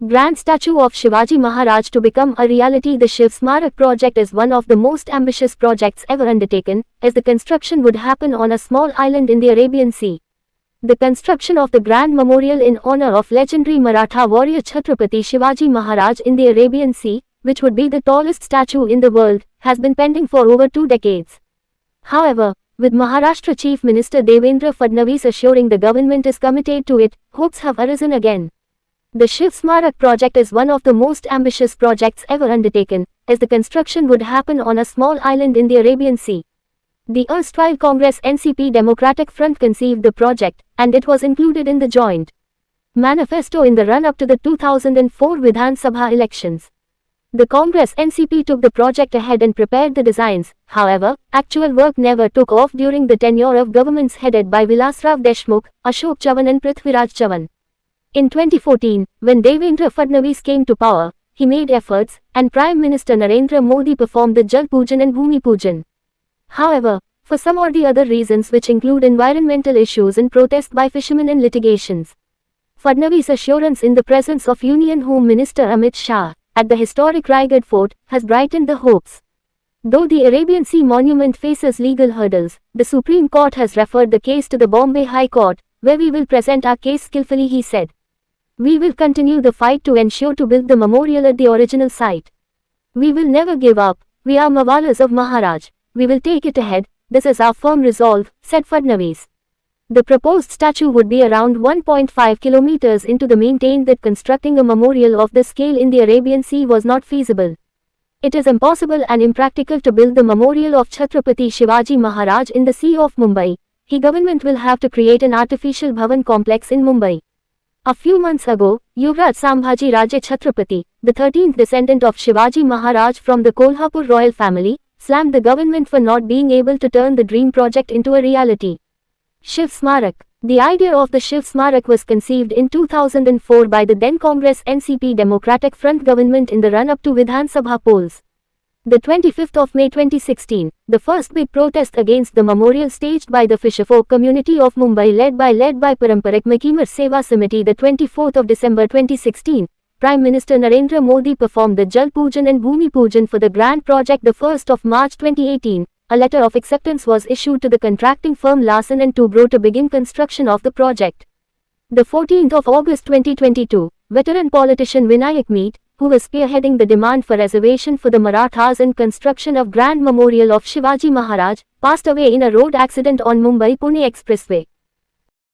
Grand statue of Shivaji Maharaj to become a reality. The Shiv Smarak project is one of the most ambitious projects ever undertaken, as the construction would happen on a small island in the Arabian Sea. The construction of the grand memorial in honor of legendary Maratha warrior Chhatrapati Shivaji Maharaj in the Arabian Sea, which would be the tallest statue in the world, has been pending for over 2 decades. However, with Maharashtra Chief Minister Devendra Fadnavis assuring the government is committed to it, hopes have arisen again. The Shiv Smarak project is one of the most ambitious projects ever undertaken, as the construction would happen on a small island in the Arabian Sea. The erstwhile Congress NCP Democratic Front conceived the project, and it was included in the joint manifesto in the run-up to the 2004 Vidhan Sabha elections. The Congress NCP took the project ahead and prepared the designs. However, actual work never took off during the tenure of governments headed by Vilasrao Deshmukh, Ashok Chavan and Prithviraj Chavan. In 2014, when Devendra Fadnavis came to power, he made efforts, and Prime Minister Narendra Modi performed the Jal Pujan and Bhumi Pujan. However, for some or the other reasons which include environmental issues and protest by fishermen and litigations, Fadnavis' assurance in the presence of Union Home Minister Amit Shah, at the historic Raigad Fort, has brightened the hopes. Though the Arabian Sea monument faces legal hurdles, the Supreme Court has referred the case to the Bombay High Court, where we will present our case skillfully, he said. We will continue the fight to ensure to build the memorial at the original site. We will never give up. We are Mawalas of Maharaj. We will take it ahead. This is our firm resolve, said Fadnavis. The proposed statue would be around 1.5 kilometers into the maintained that constructing a memorial of this scale in the Arabian Sea was not feasible. It is impossible and impractical to build the memorial of Chhatrapati Shivaji Maharaj in the Sea of Mumbai. The government will have to create an artificial Bhavan complex in Mumbai. A few months ago, Yuvraj Sambhaji Raje Chhatrapati, the 13th descendant of Shivaji Maharaj from the Kolhapur royal family, slammed the government for not being able to turn the dream project into a reality. Shiv Smarak. The idea of the Shiv Smarak was conceived in 2004 by the then Congress NCP Democratic Front government in the run-up to Vidhan Sabha polls. The 25th of May 2016, the first big protest against the memorial staged by the fisherfolk community of Mumbai led by Paramparik Makimar Seva Samiti. The 24th of December 2016, Prime Minister Narendra Modi performed the Jal Pujan and Bhumi Pujan for the grand project. The 1st of March 2018, a letter of acceptance was issued to the contracting firm Larsen & Toubro to begin construction of the project. The 14th of August 2022, veteran politician Vinayak Meet, who was spearheading the demand for reservation for the Marathas and construction of Grand Memorial of Shivaji Maharaj, passed away in a road accident on Mumbai-Pune Expressway.